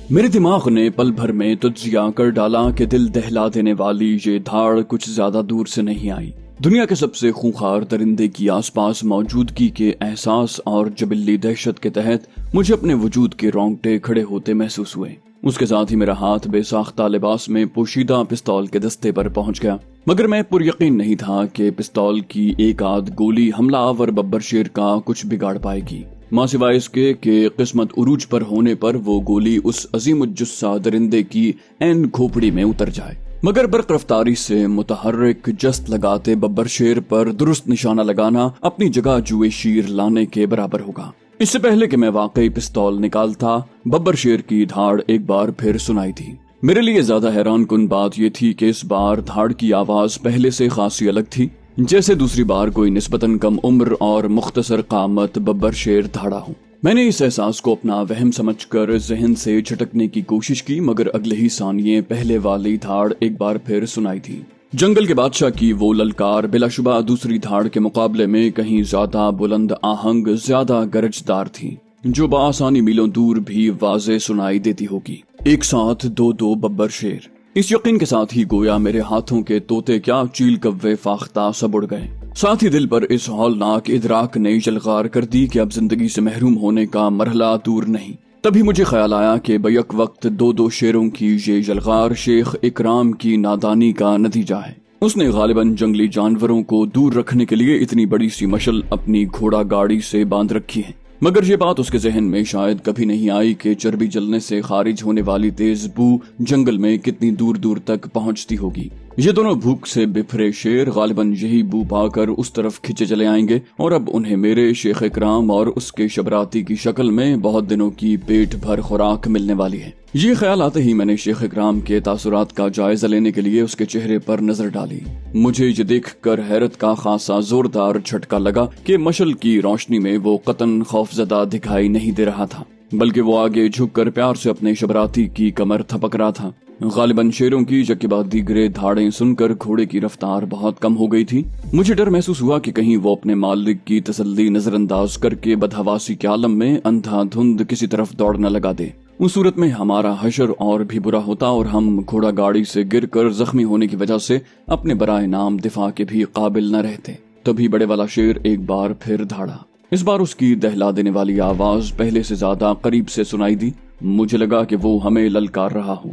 میرے دماغ نے پل بھر میں تجزیہ کر ڈالا کہ دل دہلا دینے والی یہ دھاڑ کچھ زیادہ دور سے نہیں آئی۔ دنیا کے سب سے خونخوار درندے کی آس پاس موجودگی کے احساس اور جبلی دہشت کے تحت مجھے اپنے وجود کے رونگٹے کھڑے ہوتے محسوس ہوئے۔ اس کے ساتھ ہی میرا ہاتھ بے ساختہ لباس میں پوشیدہ پستول کے دستے پر پہنچ گیا، مگر میں پر یقین نہیں تھا کہ پستول کی ایک آدھ گولی حملہ آور ببر شیر کا کچھ بگاڑ پائے گی، ماں سوائے اس کے کہ قسمت عروج پر ہونے پر وہ گولی اس عظیم الجثہ درندے کی عین کھوپڑی میں اتر جائے۔ مگر برق رفتاری سے متحرک جست لگاتے ببر شیر پر درست نشانہ لگانا اپنی جگہ جوئے شیر لانے کے برابر ہوگا۔ اس سے پہلے کہ میں واقعی پستول نکالتا، ببر شیر کی دھاڑ ایک بار پھر سنائی تھی۔ میرے لیے زیادہ حیران کن بات یہ تھی کہ اس بار دھاڑ کی آواز پہلے سے خاصی الگ تھی، جیسے دوسری بار کوئی نسبتاً کم عمر اور مختصر قامت ببر شیر دھاڑا ہوں۔ میں نے اس احساس کو اپنا وہم سمجھ کر ذہن سے جھٹکنے کی کوشش کی، مگر اگلے ہی ثانیے پہلے والی دھاڑ ایک بار پھر سنائی تھی۔ جنگل کے بادشاہ کی وہ للکار بلا شبہ دوسری دھاڑ کے مقابلے میں کہیں زیادہ بلند آہنگ، زیادہ گرجدار تھی، جو بآسانی میلوں دور بھی واضح سنائی دیتی ہوگی۔ ایک ساتھ دو ببر شیر، اس یقین کے ساتھ ہی گویا میرے ہاتھوں کے طوطے کیا چیل کوے فاختہ سب اڑ گئے۔ ساتھ ہی دل پر اس ہولناک ادراک نے یلغار کر دی کہ اب زندگی سے محروم ہونے کا مرحلہ دور نہیں۔ تبھی مجھے خیال آیا کہ بیک وقت دو شیروں کی یہ یلغار شیخ اکرام کی نادانی کا نتیجہ ہے۔ اس نے غالباً جنگلی جانوروں کو دور رکھنے کے لیے اتنی بڑی سی مشل اپنی گھوڑا گاڑی سے باندھ رکھی ہے، مگر یہ بات اس کے ذہن میں شاید کبھی نہیں آئی کہ چربی جلنے سے خارج ہونے والی تیز بو جنگل میں کتنی دور دور تک پہنچتی ہوگی۔ یہ دونوں بھوک سے بپھرے شیر غالباً یہی بو پا کر اس طرف کھچے چلے آئیں گے، اور اب انہیں میرے شیخ اکرام اور اس کے شبراتی کی شکل میں بہت دنوں کی پیٹ بھر خوراک ملنے والی ہے۔ یہ خیال آتے ہی میں نے شیخ اکرام کے تاثرات کا جائزہ لینے کے لیے اس کے چہرے پر نظر ڈالی۔ مجھے یہ دیکھ کر حیرت کا خاصا زوردار جھٹکا لگا کہ مشل کی روشنی میں وہ قطعاً خوفزدہ دکھائی نہیں دے رہا تھا، بلکہ وہ آگے جھک کر پیار سے اپنے شبراتی کی کمر تھپک رہا تھا۔ غالباً شیروں کی یکے بعد دیگرے دھاڑیں سن کر گھوڑے کی رفتار بہت کم ہو گئی تھی۔ مجھے ڈر محسوس ہوا کہ کہیں وہ اپنے مالک کی تسلی نظر انداز کر کے بدحواسی کے عالم میں اندھا دھند کسی طرف دوڑ نہ لگا دے۔ اس صورت میں ہمارا حشر اور بھی برا ہوتا اور ہم گھوڑا گاڑی سے گر کر زخمی ہونے کی وجہ سے اپنے برائے نام دفاع کے بھی قابل نہ رہتے۔ تبھی بڑے والا شیر ایک بار پھر دھاڑا۔ اس بار اس کی دہلا دینے والی آواز پہلے سے زیادہ قریب سے سنائی دی۔ مجھے لگا کہ وہ ہمیں للکار رہا ہو،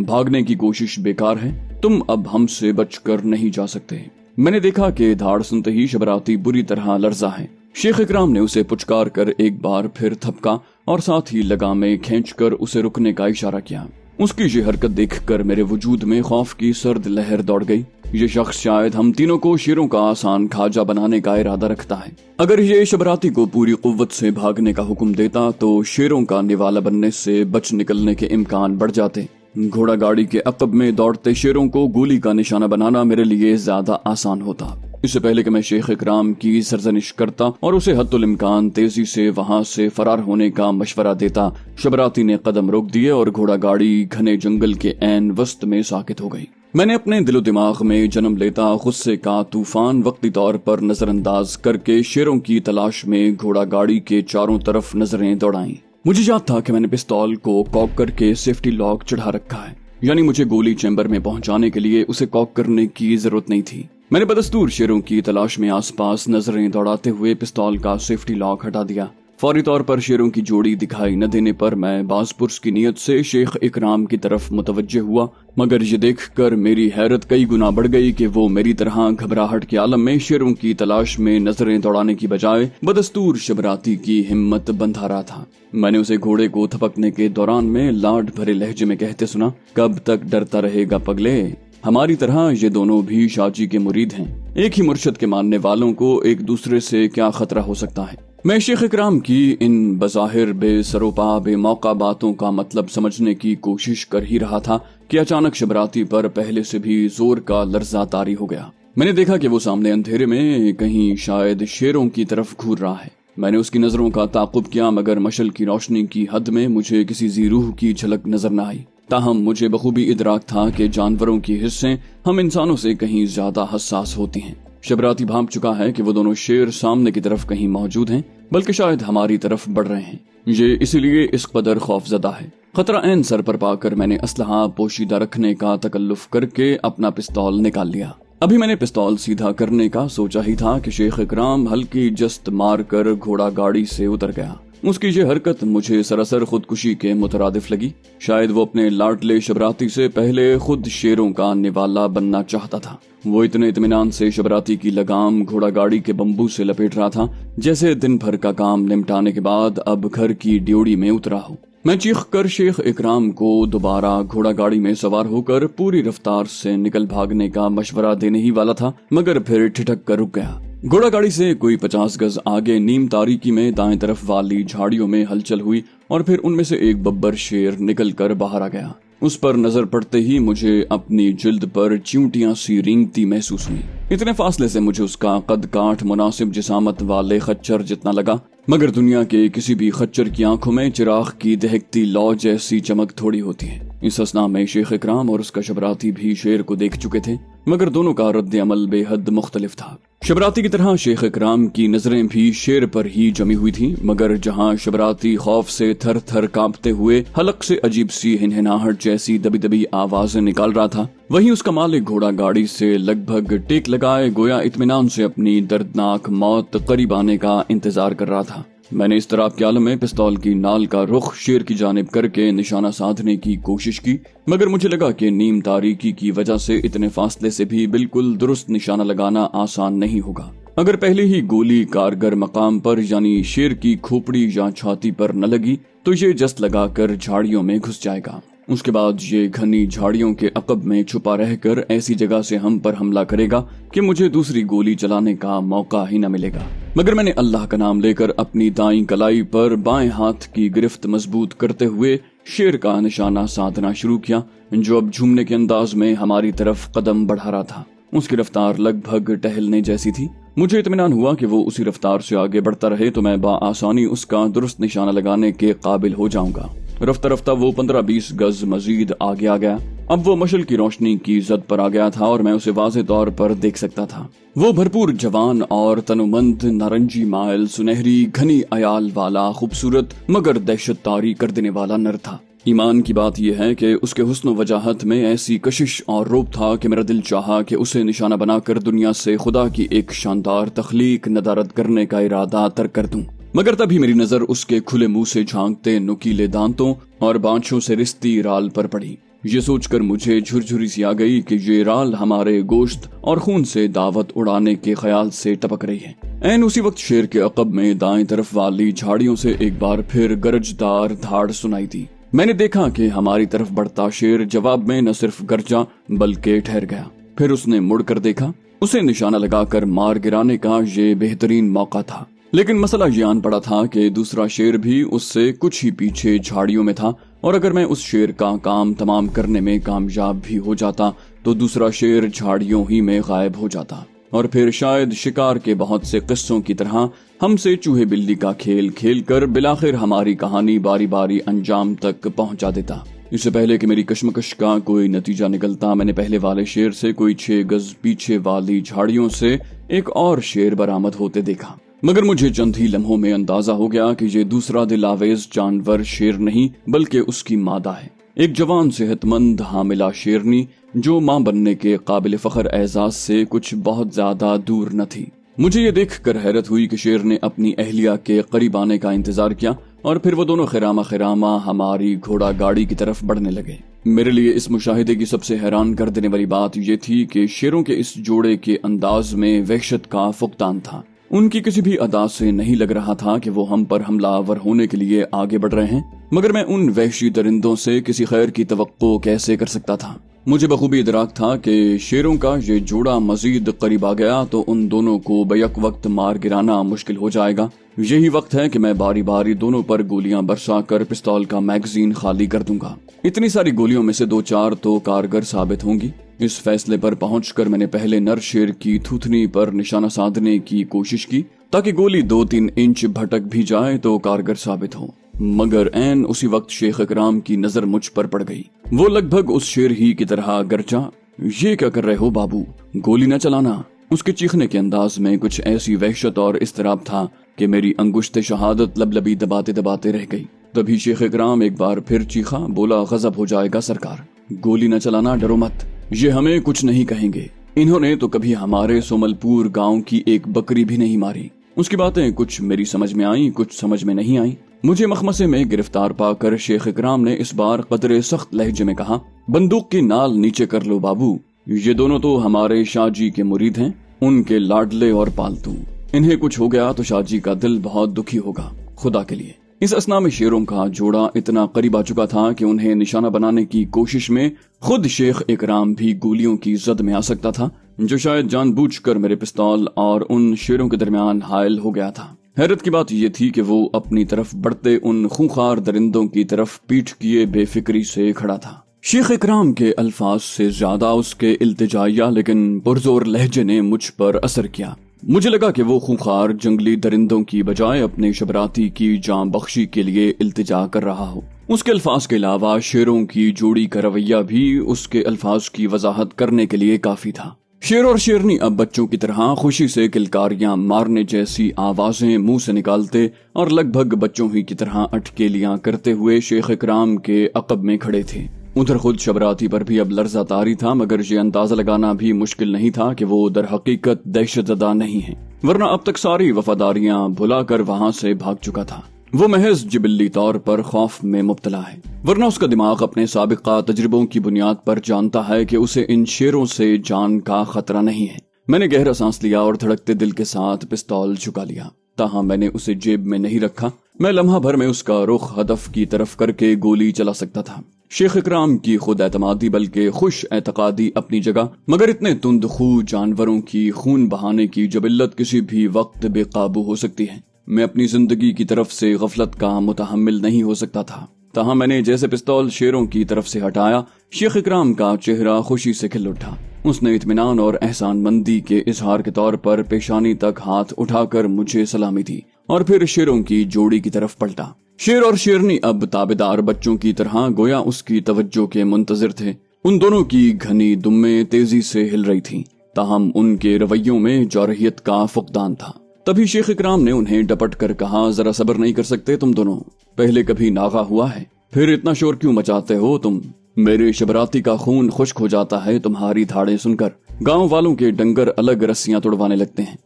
بھاگنے کی کوشش بیکار ہے، تم اب ہم سے بچ کر نہیں جا سکتے۔ میں نے دیکھا کہ دھاڑ سنتے ہی شبراتی بری طرح لرزا ہے۔ شیخ اکرام نے اسے پچکار کر ایک بار پھر تھپکا اور ساتھ ہی لگامیں کھینچ کر اسے رکنے کا اشارہ کیا۔ اس کی یہ حرکت دیکھ کر میرے وجود میں خوف کی سرد لہر دوڑ گئی۔ یہ شخص شاید ہم تینوں کو شیروں کا آسان کھاجا بنانے کا ارادہ رکھتا ہے۔ اگر یہ شبراتی کو پوری قوت سے بھاگنے کا حکم دیتا تو شیروں کا نوالا بننے سے بچ نکلنے کے امکان بڑھ جاتے۔ گھوڑا گاڑی کے عقب میں دوڑتے شیروں کو گولی کا نشانہ بنانا میرے لیے زیادہ آسان ہوتا۔ اس سے پہلے کہ میں شیخ اکرام کی سرزنش کرتا اور اسے حد الامکان تیزی سے وہاں سے فرار ہونے کا مشورہ دیتا، شبراتی نے قدم روک دیے اور گھوڑا گاڑی گھنے جنگل کے عین وسط میں ساکت ہو گئی۔ میں نے اپنے دل و دماغ میں جنم لیتا غصے کا طوفان وقتی طور پر نظر انداز کر کے شیروں کی تلاش میں گھوڑا گاڑی کے چاروں طرف نظریں دوڑائیں۔ مجھے یاد تھا کہ میں نے پستول کو کاک کر کے سیفٹی لاک چڑھا رکھا ہے، یعنی مجھے گولی چیمبر میں پہنچانے کے لیے اسے کاک کرنے کی ضرورت نہیں تھی۔ میں نے بدستور شیروں کی تلاش میں آس پاس نظریں دوڑاتے ہوئے پستول کا سیفٹی لاک ہٹا دیا۔ فوری طور پر شیروں کی جوڑی دکھائی نہ دینے پر میں باز پرس کی نیت سے شیخ اکرام کی طرف متوجہ ہوا، مگر یہ دیکھ کر میری حیرت کئی گنا بڑھ گئی کہ وہ میری طرح گھبراہٹ کے عالم میں شیروں کی تلاش میں نظریں دوڑانے کی بجائے بدستور شبراتی کی ہمت بندھا رہا تھا۔ میں نے اسے گھوڑے کو تھپکنے کے دوران میں لاڈ بھرے لہجے میں کہتے سنا، کب تک ڈرتا رہے گا پگلے، ہماری طرح یہ دونوں بھی شاہ جی کے مرید ہیں، ایک ہی مرشد کے ماننے والوں کو ایک دوسرے سے کیا خطرہ ہو سکتا ہے۔ میں شیخ اکرام کی ان بظاہر بے سروپا بے موقع باتوں کا مطلب سمجھنے کی کوشش کر ہی رہا تھا کہ اچانک شبراتی پر پہلے سے بھی زور کا لرزہ طاری ہو گیا۔ میں نے دیکھا کہ وہ سامنے اندھیرے میں کہیں شاید شیروں کی طرف گھور رہا ہے۔ میں نے اس کی نظروں کا تعاقب کیا، مگر مشل کی روشنی کی حد میں مجھے کسی ذی روح کی جھلک نظر نہ آئی۔ تاہم مجھے بخوبی ادراک تھا کہ جانوروں کی حسیں ہم انسانوں سے کہیں زیادہ حساس ہوتی ہیں۔ शबराती भांप चुका है कि वो दोनों शेर सामने की तरफ कहीं मौजूद हैं, बल्कि शायद हमारी तरफ बढ़ रहे हैं। ये इसीलिए इस कदर खौफजदा है। खतरा ऐन सर पर पाकर मैंने असलहा पोशीदा रखने का तकल्लुफ करके अपना पिस्तौल निकाल लिया। अभी मैंने पिस्तौल सीधा करने का सोचा ही था कि शेख इकराम हल्की जस्त मार कर घोड़ा गाड़ी से उतर गया। उसकी ये हरकत मुझे सरासर खुदकुशी के मुतरादिफ लगी। शायद वो अपने लाडले शबराती से पहले खुद शेरों का निवाला बनना चाहता था। वो इतने इत्मीनान से शबराती की लगाम घोड़ा गाड़ी के बम्बू से लपेट रहा था जैसे दिन भर का काम निपटाने के बाद अब घर की ड्योढ़ी में उतरा हो। मैं चीख कर शेख इकराम को दोबारा घोड़ा गाड़ी में सवार होकर पूरी रफ्तार से निकल भागने का मशवरा देने ही वाला था, मगर फिर ठिठक कर रुक गया। घोड़ा गाड़ी से कोई 50 गज आगे नीम तारीकी में दाएं तरफ वाली झाड़ियों में हलचल हुई और फिर उनमें से एक बब्बर शेर निकल कर बाहर आ गया। उस पर नजर पड़ते ही मुझे अपनी जिल्द पर चिंटियां सी रेंगती महसूस हुई। इतने फासले से मुझे उसका कद काठ मुनासिब जिसामत वाले खच्चर जितना लगा, मगर दुनिया के किसी भी खच्चर की आंखों में चिराग की दहकती लौ जैसी चमक थोड़ी होती है। इस असना में शेख इकराम और उसका शबराती भी शेर को देख चुके थे, मगर दोनों का रद्द अमल बेहद मुख्तलिफ था। शबराती की तरह शेख इकराम की नजरें भी शेर पर ही जमी हुई थी, मगर जहां शबराती खौफ से थर थर कांपते हुए हलक से अजीब सी हिनहिनाहट जैसी दबी दबी आवाजें निकाल रहा था, वहीं उसका मालिक घोड़ा गाड़ी से लगभग टेक लगाए गोया इत्मीनान से अपनी दर्दनाक मौत करीब आने का इंतजार कर रहा था। मैंने इस तरह के आलम में पिस्तौल की नाल का रुख शेर की जानिब करके निशाना साधने की कोशिश की, मगर मुझे लगा कि नीम तारीकी की वजह से इतने फासले से भी बिल्कुल दुरुस्त निशाना लगाना आसान नहीं होगा। अगर पहले ही गोली कारगर मकाम पर यानी शेर की खोपड़ी या छाती पर न लगी तो ये जस्त लगाकर झाड़ियों में घुस जाएगा। उसके बाद ये घनी झाड़ियों के अकब में छुपा रहकर ऐसी जगह से हम पर हमला करेगा कि मुझे दूसरी गोली चलाने का मौका ही न मिलेगा। मगर मैंने अल्लाह का नाम लेकर अपनी दाईं कलाई पर बाएं हाथ की गिरफ्त मजबूत करते हुए शेर का निशाना साधना शुरू किया, जो अब झूमने के अंदाज में हमारी तरफ कदम बढ़ा रहा था। उसकी रफ्तार लगभग टहलने जैसी थी। मुझे इत्मीनान हुआ कि वो उसी रफ्तार से आगे बढ़ता रहे तो मैं बाआसानी उसका दुरुस्त निशाना लगाने के काबिल हो जाऊंगा। रफ्ता रफ्ता वो 15-20 गज मजीद आगे आ गया। अब वो मशल की रोशनी की जद पर आ गया था और मैं उसे वाज़े तौर पर देख सकता था। वो भरपूर जवान और तनुमंद, नारंगी माइल, सुनहरी घनी अयाल वाला, खूबसूरत मगर दहशत तारी कर देने वाला नर था। ईमान की बात यह है कि उसके हुस्न वजाहत में ऐसी कशिश और रूप था कि मेरा दिल चाहा कि उसे निशाना बनाकर दुनिया से खुदा की एक शानदार तख्लीक नदारद करने का इरादा तर्क कर दूं। मगर तभी मेरी नजर उसके खुले मुंह से झांकते नुकीले दांतों और बाँछों से रिश्ती राल पर पड़ी। ये सोचकर मुझे झुरझुरी सी आ गई कि ये राल हमारे गोश्त और खून से दावत उड़ाने के ख्याल से टपक रही है। ऐन उसी वक्त शेर के अकब में दाएं तरफ वाली झाड़ियों से एक बार फिर गरजदार धाड़ सुनाई दी। मैंने देखा कि हमारी तरफ बढ़ता शेर जवाब में न सिर्फ गरजा बल्कि ठहर गया। फिर उसने मुड़कर देखा। उसे निशाना लगाकर मार गिराने का ये बेहतरीन मौका था। लेकिन मसला ये आन पड़ा था कि दूसरा शेर भी उससे कुछ ही पीछे झाड़ियों में था, और अगर मैं उस शेर का काम तमाम करने में कामयाब भी हो जाता तो दूसरा शेर झाड़ियों ही में गायब हो जाता, और फिर शायद शिकार के बहुत से किस्सों की तरह हमसे चूहे बिल्ली का खेल खेल कर बिलाखिर हमारी कहानी बारी बारी अंजाम तक पहुंचा देता। इससे पहले कि मेरी कश्मकश का कोई नतीजा निकलता, मैंने पहले वाले शेर से कोई 6 गज पीछे वाली झाड़ियों से एक और शेर बरामद होते देखा। मगर मुझे चंद ही लम्हों में अंदाजा हो गया कि ये दूसरा दिलावेज जानवर शेर नहीं बल्कि उसकी मादा है, एक जवान सेहतमंद हामिला शेरनी जो मां बनने के काबिल फख्र एजाज से कुछ बहुत ज्यादा दूर न थी। मुझे ये देखकर हैरत हुई कि शेर ने अपनी अहलिया के करीब आने का इंतजार किया और फिर वो दोनों खिरामा खिरामा हमारी घोड़ा गाड़ी की तरफ बढ़ने लगे। मेरे लिए इस मुशाहिदे की सबसे हैरान कर देने वाली बात ये थी कि शेरों के इस जोड़े के अंदाज में वहशत का फुकतान था। उनकी किसी भी अदा से नहीं लग रहा था कि वो हम पर हमलावर होने के लिए आगे बढ़ रहे हैं, मगर मैं उन वहशी दरिंदों से किसी खैर की तवक्को कैसे कर सकता था। मुझे बखूबी इदराक था कि शेरों का ये जोड़ा मजीद करीब आ गया तो उन दोनों को बैक वक्त मार गिराना मुश्किल हो जाएगा। यही वक्त है कि मैं बारी बारी दोनों पर गोलियां बरसा कर पिस्तौल का मैगजीन खाली कर दूंगा। इतनी सारी गोलियों में से 2-4 तो कारगर साबित होंगी। इस फैसले पर पहुंचकर मैंने पहले नर शेर की थूथनी पर निशाना साधने की कोशिश की ताकि गोली 2-3 इंच भटक भी जाए तो कारगर साबित हो। मगर ऐन उसी वक्त शेख इकराम की नजर मुझ पर पड़ गई। वो लगभग उस शेर ही की तरह गरजा, ये क्या कर रहे हो बाबू, गोली न चलाना। اس کے چیخنے کے انداز میں کچھ ایسی وحشت اور اضطراب تھا کہ میری انگشت شہادت لبلبی دباتے دباتے رہ گئی۔ تبھی شیخ اکرام ایک بار پھر چیخا، بولا، غضب ہو جائے گا سرکار، گولی نہ چلانا، ڈرو مت، یہ ہمیں کچھ نہیں کہیں گے، انہوں نے تو کبھی ہمارے سومل پور گاؤں کی ایک بکری بھی نہیں ماری۔ اس کی باتیں کچھ میری سمجھ میں آئیں، کچھ سمجھ میں نہیں آئیں۔ مجھے مخمصے میں گرفتار پا کر شیخ اکرام نے اس بار قدرے سخت لہجے میں کہا، بندوق کی نال نیچے کر لو بابو، یہ دونوں تو ہمارے شاہ جی کے مرید ہیں، ان کے لاڈلے اور پالتو، انہیں کچھ ہو گیا تو شاہ جی کا دل بہت دکھی ہوگا، خدا کے لیے۔ اس اسنا میں شیروں کا جوڑا اتنا قریب آ چکا تھا کہ انہیں نشانہ بنانے کی کوشش میں خود شیخ اکرام بھی گولیوں کی زد میں آ سکتا تھا، جو شاید جان بوجھ کر میرے پستول اور ان شیروں کے درمیان حائل ہو گیا تھا۔ حیرت کی بات یہ تھی کہ وہ اپنی طرف بڑھتے ان خونخوار درندوں کی طرف پیٹھ کیے بے فکری سے کھڑا تھا۔ شیخ اکرام کے الفاظ سے زیادہ اس کے التجائیہ لیکن پرزور لہجے نے مجھ پر اثر کیا۔ مجھے لگا کہ وہ خونخوار جنگلی درندوں کی بجائے اپنے شبراتی کی جان بخشی کے لیے التجا کر رہا ہو۔ اس کے الفاظ کے علاوہ شیروں کی جوڑی کا رویہ بھی اس کے الفاظ کی وضاحت کرنے کے لیے کافی تھا۔ شیر اور شیرنی اب بچوں کی طرح خوشی سے کلکاریاں مارنے جیسی آوازیں منہ سے نکالتے اور لگ بھگ بچوں ہی کی طرح اٹکیلیاں کرتے ہوئے شیخ اکرام کے عقب میں کھڑے تھے۔ ادھر خود شبراتی پر بھی اب لرزہ طاری تھا، مگر یہ اندازہ لگانا بھی مشکل نہیں تھا کہ وہ در حقیقت دہشت زدہ نہیں ہے، ورنہ اب تک ساری وفاداریاں بھلا کر وہاں سے بھاگ چکا تھا۔ وہ محض جبلی طور پر خوف میں مبتلا ہے، ورنہ اس کا دماغ اپنے سابقہ تجربوں کی بنیاد پر جانتا ہے کہ اسے ان شیروں سے جان کا خطرہ نہیں ہے۔ میں نے گہرا سانس لیا اور دھڑکتے دل کے ساتھ پستول جھکا لیا، تاہم میں نے اسے جیب میں نہیں رکھا۔ میں لمحہ بھر میں اس کا رخ ہدف کی طرف کر کے گولی چلا سکتا تھا۔ شیخ اکرام کی خود اعتمادی بلکہ خوش اعتقادی اپنی جگہ، مگر اتنے تند خو جانوروں کی خون بہانے کی جبلت کسی بھی وقت بے قابو ہو سکتی ہے۔ میں اپنی زندگی کی طرف سے غفلت کا متحمل نہیں ہو سکتا تھا، تاہم میں نے جیسے پستول شیروں کی طرف سے ہٹایا، شیخ اکرام کا چہرہ خوشی سے کھل اٹھا۔ اس نے اطمینان اور احسان مندی کے اظہار کے طور پر پیشانی تک ہاتھ اٹھا کر مجھے سلامی دی اور پھر شیروں کی جوڑی کی طرف پلٹا۔ شیر اور شیرنی اب تابیدار بچوں کی طرح گویا اس کی توجہ کے منتظر تھے۔ ان دونوں کی گھنی دمیں تیزی سے ہل رہی تھیں، تاہم ان کے رویوں میں جارحیت کا فقدان تھا۔ تبھی شیخ اکرام نے انہیں ڈپٹ کر کہا، ذرا صبر نہیں کر سکتے تم دونوں؟ پہلے کبھی ناغہ ہوا ہے؟ پھر اتنا شور کیوں مچاتے ہو تم؟ میرے شبراتی کا خون خشک ہو جاتا ہے تمہاری دھاڑیں سن کر۔ گاؤں والوں کے ڈنگر الگ رسیاں توڑوانے لگتے ہیں۔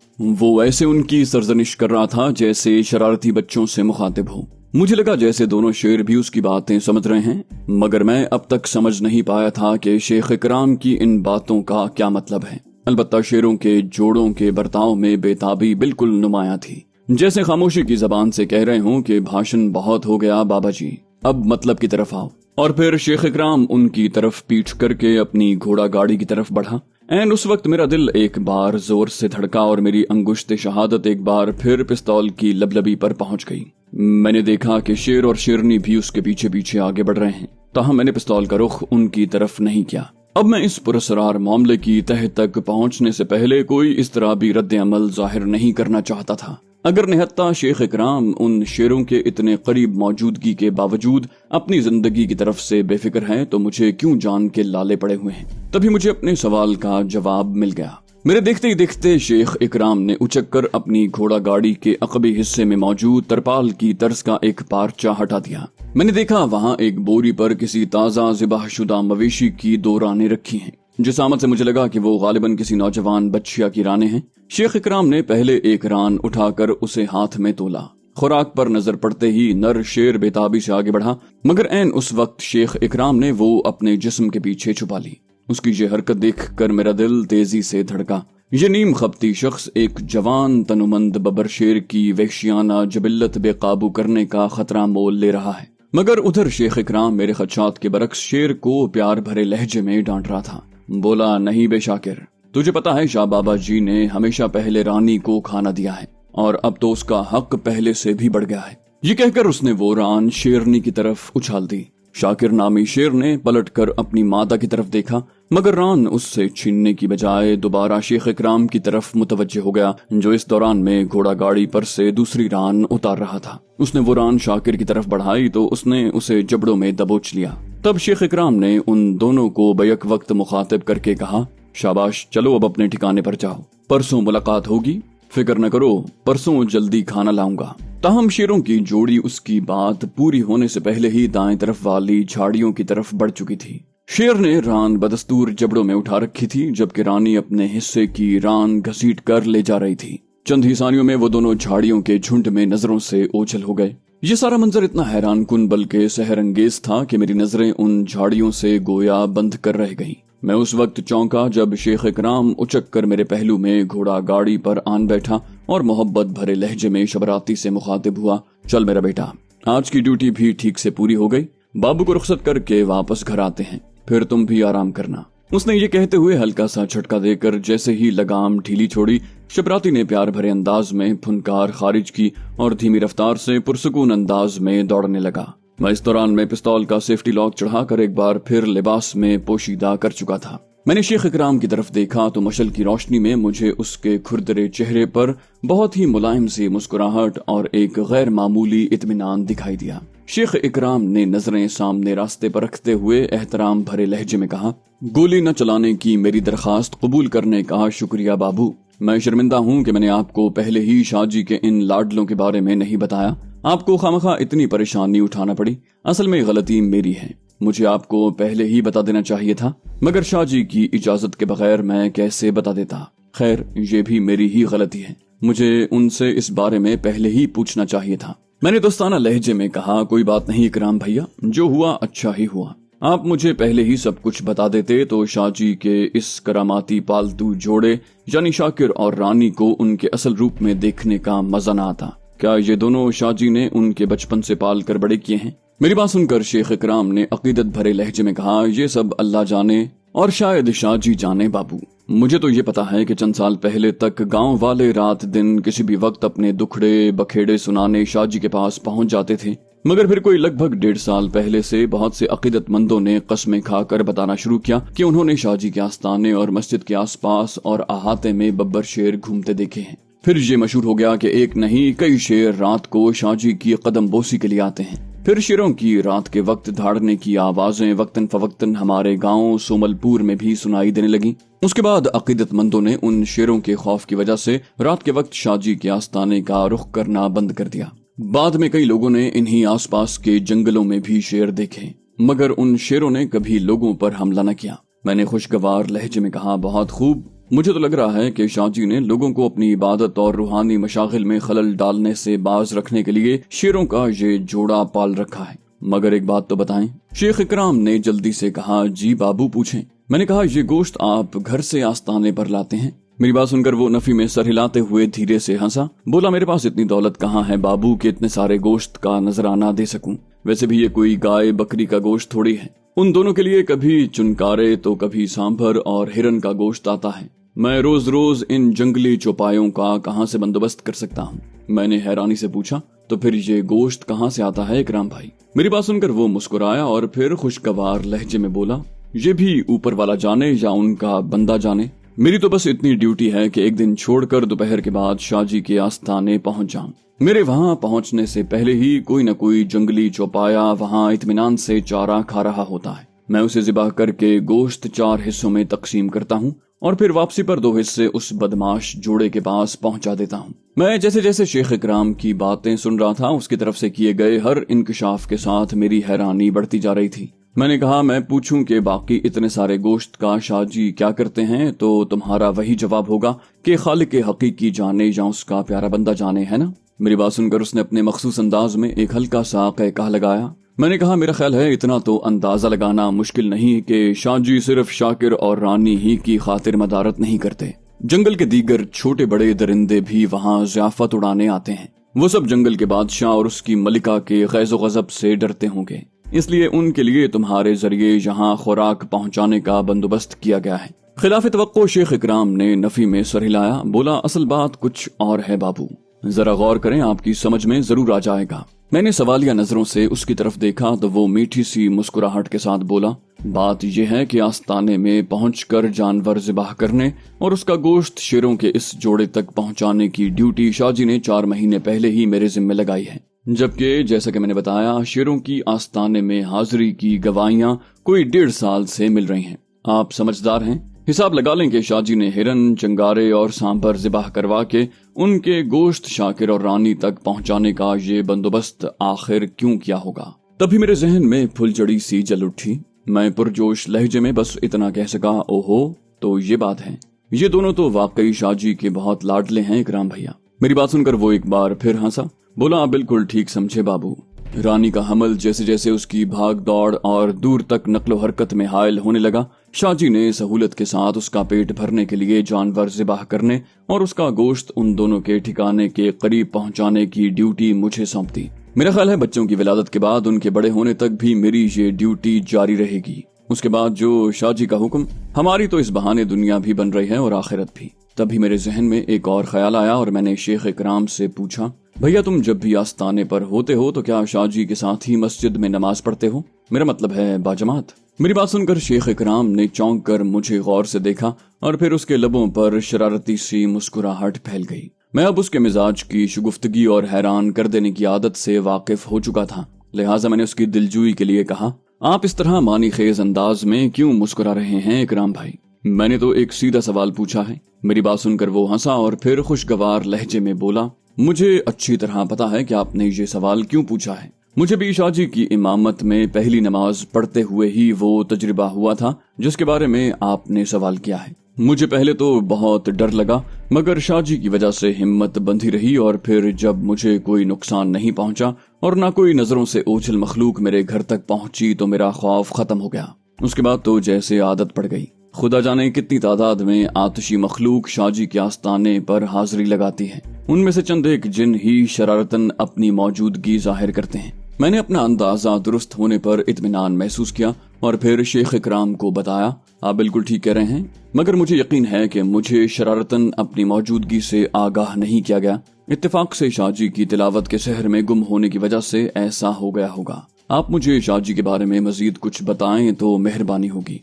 وہ ایسے ان کی سرزنش کر رہا تھا جیسے شرارتی بچوں سے مخاطب ہو۔ مجھے لگا جیسے دونوں شیر بھی اس کی باتیں سمجھ رہے ہیں، مگر میں اب تک سمجھ نہیں پایا تھا کہ شیخ اکرام کی ان باتوں کا کیا مطلب ہے۔ البتہ شیروں کے جوڑوں کے برتاؤ میں بے تابی بالکل نمایاں تھی، جیسے خاموشی کی زبان سے کہہ رہے ہوں کہ بھاشن بہت ہو گیا بابا جی، اب مطلب کی طرف آؤ۔ اور پھر شیخ اکرام ان کی طرف پیٹھ کر کے اپنی گھوڑا گاڑی کی طرف بڑھا۔ این اس وقت میرا دل ایک بار زور سے دھڑکا اور میری انگشت شہادت ایک بار پھر پستول کی لبلبی پر پہنچ گئی۔ میں نے دیکھا کہ شیر اور شیرنی بھی اس کے پیچھے پیچھے آگے بڑھ رہے ہیں، تاہم میں نے پستول کا رخ ان کی طرف نہیں کیا۔ اب میں اس پراسرار معاملے کی تہہ تک پہنچنے سے پہلے کوئی اس طرح بھی رد عمل ظاہر نہیں کرنا چاہتا تھا۔ اگر نہتا شیخ اکرام ان شیروں کے اتنے قریب موجودگی کے باوجود اپنی زندگی کی طرف سے بے فکر ہیں تو مجھے کیوں جان کے لالے پڑے ہوئے ہیں؟ تبھی مجھے اپنے سوال کا جواب مل گیا۔ میرے دیکھتے ہی دیکھتے شیخ اکرام نے اچک کر اپنی گھوڑا گاڑی کے عقبی حصے میں موجود ترپال کی طرز کا ایک پارچہ ہٹا دیا۔ میں نے دیکھا وہاں ایک بوری پر کسی تازہ ذبح شدہ مویشی کی 2 رانیں رکھی ہیں۔ جسامت سے مجھے لگا کہ وہ غالباً کسی نوجوان بچیا کی رانیں ہیں۔ شیخ اکرام نے پہلے ایک ران اٹھا کر اسے ہاتھ میں تولا۔ خوراک پر نظر پڑتے ہی نر شیر بےتابی سے آگے بڑھا، مگر عین اس وقت شیخ اکرام نے وہ اپنے جسم کے پیچھے چھپا لی۔ اس کی یہ حرکت دیکھ کر میرا دل تیزی سے دھڑکا۔ یہ نیم خپتی شخص ایک جوان تنومند ببر شیر کی وحشیانہ جبلت بے قابو کرنے کا خطرہ مول لے رہا ہے، مگر ادھر شیخ اکرام میرے خدشات کے برعکس شیر کو پیار بھرے لہجے میں ڈانٹ رہا تھا۔ بولا، نہیں بے شاکر، تجھے پتا ہے شاہ بابا جی نے ہمیشہ پہلے رانی کو کھانا دیا ہے، اور اب تو اس کا حق پہلے سے بھی بڑھ گیا ہے۔ یہ کہہ کر اس نے وہ ران شیرنی کی طرف اچھال دی۔ شاکر نامی شیر نے پلٹ کر اپنی مادہ کی طرف دیکھا، مگر ران اس سے چھیننے کی بجائے دوبارہ شیخ اکرام کی طرف متوجہ ہو گیا، جو اس دوران میں گھوڑا گاڑی پر سے دوسری ران اتار رہا تھا۔ اس نے وہ ران شاکر کی طرف بڑھائی تو اس نے اسے جبڑوں میں دبوچ لیا۔ تب شیخ اکرام نے ان دونوں کو بیک وقت مخاطب کر کے کہا، शाबाश, चलो अब अपने ठिकाने पर जाओ, परसों मुलाकात होगी, फिक्र न करो, परसों जल्दी खाना लाऊंगा। ताहम शेरों की जोड़ी उसकी बात पूरी होने से पहले ही दाएं तरफ वाली झाड़ियों की तरफ बढ़ चुकी थी। शेर ने रान बदस्तूर जबड़ों में उठा रखी थी, जबकि रानी अपने हिस्से की रान घसीट कर ले जा रही थी। चंद ही सानियों में वो दोनों झाड़ियों के झुंड में नजरों से ओझल हो गए। ये सारा मंजर इतना हैरान कुन बल्कि सहर अंगेज था कि मेरी नजरें उन झाड़ियों से गोया बंद कर रह गईं। मैं उस वक्त चौंका जब शेख इकराम उचक कर मेरे पहलू में घोड़ा गाड़ी पर आन बैठा और मोहब्बत भरे लहजे में शबराती से मुखातिब हुआ, चल मेरा बेटा, आज की ड्यूटी भी ठीक से पूरी हो गई, बाबू को रुखसत करके वापस घर आते हैं, फिर तुम भी आराम करना। उसने ये कहते हुए हल्का सा झटका देकर जैसे ही लगाम ढीली छोड़ी, शबराती ने प्यार भरे अंदाज में फुनकार खारिज की और धीमी रफ्तार से पुरसुकून अंदाज में दौड़ने लगा। मैं इस दौरान में पिस्तौल का सेफ्टी लॉक चढ़ाकर एक बार फिर लिबास में पोशीदा कर चुका था। मैंने शेख इकराम की तरफ देखा तो मशल की रोशनी में मुझे उसके खुरदरे चेहरे पर बहुत ही मुलायम सी मुस्कुराहट और एक गैर मामूली इत्मीनान दिखाई दिया। शेख इकराम ने नजरें सामने रास्ते पर रखते हुए एहतराम भरे लहजे में कहा, गोली न चलाने की मेरी दरखास्त कबूल करने का शुक्रिया बाबू। मैं शर्मिंदा हूँ कि मैंने आपको पहले ही शाहजी के इन लाडलों के बारे में नहीं बताया। आपको खामखा इतनी परेशानी उठाना पड़ी। असल में गलती मेरी है, मुझे आपको पहले ही बता देना चाहिए था, मगर शाहजी की इजाजत के बगैर मैं कैसे बता देता। खैर, ये भी मेरी ही गलती है, मुझे उनसे इस बारे में पहले ही पूछना चाहिए था। मैंने दोस्ताना लहजे में कहा, कोई बात नहीं इकराम भैया, जो हुआ अच्छा ही हुआ। आप मुझे पहले ही सब कुछ बता देते तो शाहजी के इस करामाती पालतू जोड़े यानी शाकिर और रानी को उनके असल रूप में देखने का मजा न आता। क्या ये दोनों शाहजी ने उनके बचपन से पाल कर बड़े किए हैं? मेरी बात सुनकर शेख इकराम ने अकीदत भरे लहजे में कहा, ये सब अल्लाह जाने और शायद शाहजी जाने बाबू। मुझे तो ये पता है कि चंद साल पहले तक गांव वाले रात दिन किसी भी वक्त अपने दुखड़े बखेड़े सुनाने शाहजी के पास पहुंच जाते थे, मगर फिर कोई लगभग 1.5 साल पहले से बहुत से अकीदतमंदों ने कस्में खाकर बताना शुरू किया कि उन्होंने शाहजी के आस्थाने और मस्जिद के आसपास और अहाते में बब्बर शेर घूमते देखे हैं। फिर ये मशहूर हो गया कि एक नहीं कई शेर रात को शाहजी की कदम बोसी के लिए आते हैं। फिर शेरों की रात के वक्त धाड़ने की आवाजें वक्तन फवक्तन हमारे गांव सोमलपुर में भी सुनाई देने लगी। उसके बाद अकीदतमंदों ने उन शेरों के खौफ की वजह से रात के वक्त शाहजी के आस्थाने का रुख करना बंद कर दिया। बाद में कई लोगों ने इन्हीं आसपास के जंगलों में भी शेर देखे, मगर उन शेरों ने कभी लोगों पर हमला न किया। मैंने खुशगवार लहजे में कहा, बहुत खूब, मुझे तो लग रहा है कि शाहजी ने लोगों को अपनी इबादत और रूहानी मशागिल में खलल डालने से बाज रखने के लिए शेरों का ये जोड़ा पाल रखा है। मगर एक बात तो बताएं। शेख इकराम ने जल्दी से कहा, जी बाबू पूछें। मैंने कहा, ये गोश्त आप घर से आस्ताने पर लाते हैं? मेरी बात सुनकर वो नफी में सर हिलाते हुए धीरे से हंसा, बोला, मेरे पास इतनी दौलत कहाँ है बाबू कि इतने सारे गोश्त का नजराना दे सकूं। वैसे भी ये कोई गाय बकरी का गोश्त थोड़ी है। उन दोनों के लिए कभी चुनकारे तो कभी सांभर और हिरन का गोश्त आता है। मैं रोज रोज इन जंगली चौपायों का कहाँ से बंदोबस्त कर सकता हूँ? मैंने हैरानी से पूछा, तो फिर ये गोश्त कहाँ से आता है इकराम भाई? मेरी बात सुनकर वो मुस्कुराया और फिर खुशगवार लहजे में बोला, ये भी ऊपर वाला जाने या उनका बंदा जाने। मेरी तो बस इतनी ड्यूटी है कि एक दिन छोड़कर दोपहर के बाद शाहजी के आस्थाने पहुंच जाऊं। मेरे वहां पहुंचने से पहले ही कोई न कोई जंगली चौपाया वहां इत्मीनान से चारा खा रहा होता है। मैं उसे ज़िबा करके गोश्त 4 हिस्सों में तकसीम करता हूँ और फिर वापसी पर 2 हिस्से उस बदमाश जोड़े के पास पहुंचा देता हूँ। मैं जैसे जैसे शेख इकराम की बातें सुन रहा था, उसकी तरफ से किए गए हर इंकशाफ के साथ मेरी हैरानी बढ़ती जा रही थी। मैंने कहा, मैं पूछूं कि बाकी इतने सारे गोश्त का शाहजी क्या करते हैं, तो तुम्हारा वही जवाब होगा कि खालिक हकीकी जाने या उसका प्यारा बंदा जाने, है ना? मेरी बात सुनकर उसने अपने मखसूस अंदाज में एक हल्का सा कहका लगाया। मैंने कहा, मेरा ख्याल है इतना तो अंदाजा लगाना मुश्किल नहीं कि शाहजी सिर्फ शाकिर और रानी ही की खातिर मदारत नहीं करते। जंगल के दीगर छोटे बड़े दरिंदे भी वहाँ ज़ियाफत उड़ाने आते हैं। वो सब जंगल के बादशाह और उसकी मलिका के गैज़ो गज़ब से डरते होंगे, इसलिए उनके लिए तुम्हारे जरिए यहाँ खुराक पहुँचाने का बंदोबस्त किया गया है। खिलाफ तवक्को शेख इकराम ने नफी में सर हिलाया, बोला, असल बात कुछ और है बाबू, जरा गौर करें, आपकी समझ में जरूर आ जाएगा। मैंने सवालिया नजरों से उसकी तरफ देखा तो वो मीठी सी मुस्कुराहट के साथ बोला, बात यह है कि आस्ताने में पहुंचकर जानवर ज़िबाह करने और उसका गोश्त शेरों के इस जोड़े तक पहुंचाने की ड्यूटी शाहजी ने 4 महीने पहले ही मेरे जिम्मे लगाई है, जबकि जैसा कि मैंने बताया, शेरों की आस्ताने में हाजिरी की गवाहियां कोई 1.5 साल से मिल रही हैं। आप समझदार हैं, हिसाब लगा लें कि शाहजी ने हिरन, चंगारे और सांभर ज़िबाह करवा के उनके गोश्त शाकिर और रानी तक पहुंचाने का ये बंदोबस्त आखिर क्यों किया होगा। तभी मेरे जहन में फुलझड़ी सी जल उठी। मैं पुरजोश लहजे में बस इतना कह सका, ओहो तो ये बात है। ये दोनों तो वाकई शाहजी के बहुत लाडले हैं इकराम भैया। मेरी बात सुनकर वो एक बार फिर हंसा, बोला, आप बिल्कुल ठीक समझे बाबू। रानी का हमल जैसे जैसे उसकी भाग दौड़ और दूर तक नकलो हरकत में हायल होने लगा, शाहजी ने सहूलत के साथ उसका पेट भरने के लिए जानवर ज़िबाह करने और उसका गोश्त उन दोनों के ठिकाने के करीब पहुंचाने की ड्यूटी मुझे सौंप दी। मेरा ख्याल है बच्चों की विलादत के बाद उनके बड़े होने तक भी मेरी ये ड्यूटी जारी रहेगी। उसके बाद जो शाहजी का हुक्म, हमारी तो इस बहाने दुनिया भी बन रही है और आखिरत भी। तभी मेरे जहन में एक और ख्याल आया और मैंने शेख इकराम से पूछा, भैया तुम जब भी आस्ताने पर होते हो तो क्या शाहजी के साथ ही मस्जिद में नमाज पढ़ते हो? मेरा मतलब है बाजमात। मेरी बात सुनकर शेख इकराम ने चौंक कर मुझे गौर से देखा और फिर उसके लबों पर शरारती सी मुस्कुराहट फैल गई। मैं अब उसके मिजाज की शुगुफ्तगी और हैरान कर देने की आदत से वाकिफ हो चुका था, लिहाजा मैंने उसकी दिलजोई के लिए कहा, आप इस तरह मानी खेज अंदाज में क्यों मुस्कुरा रहे हैं इकराम भाई? मैंने तो एक सीधा सवाल पूछा है। मेरी बात सुनकर वो हंसा और फिर खुशगवार लहजे में बोला, मुझे अच्छी तरह पता है कि आपने ये सवाल क्यों पूछा है। मुझे भी शाहजी की इमामत में पहली नमाज पढ़ते हुए ही वो तजुर्बा हुआ था जिसके बारे में आपने सवाल किया है। मुझे पहले तो बहुत डर लगा, मगर शाहजी की वजह से हिम्मत बंधी रही और फिर जब मुझे कोई नुकसान नहीं पहुंचा और ना कोई नजरों से ओझल मखलूक मेरे घर तक पहुंची तो मेरा खौफ खत्म हो गया। उसके बाद तो जैसे आदत पड़ गई। खुदा जाने कितनी तादाद में आतिशी मखलूक शाहजी के आस्ताने पर हाजिरी लगाती है। उनमें से चंद एक जिन ही शरारतन अपनी मौजूदगी जाहिर करते हैं। मैंने अपना अंदाजा दुरुस्त होने पर इत्मीनान महसूस किया और फिर शेख इकराम को बताया, आप बिल्कुल ठीक कह रहे हैं, मगर मुझे यकीन है कि मुझे शरारतन अपनी मौजूदगी से आगाह नहीं किया गया। इत्तेफाक से शाहजी की तिलावत के शहर में गुम होने की वजह से ऐसा हो गया होगा। आप मुझे शाहजी के बारे में मजीद कुछ बताएं तो मेहरबानी होगी।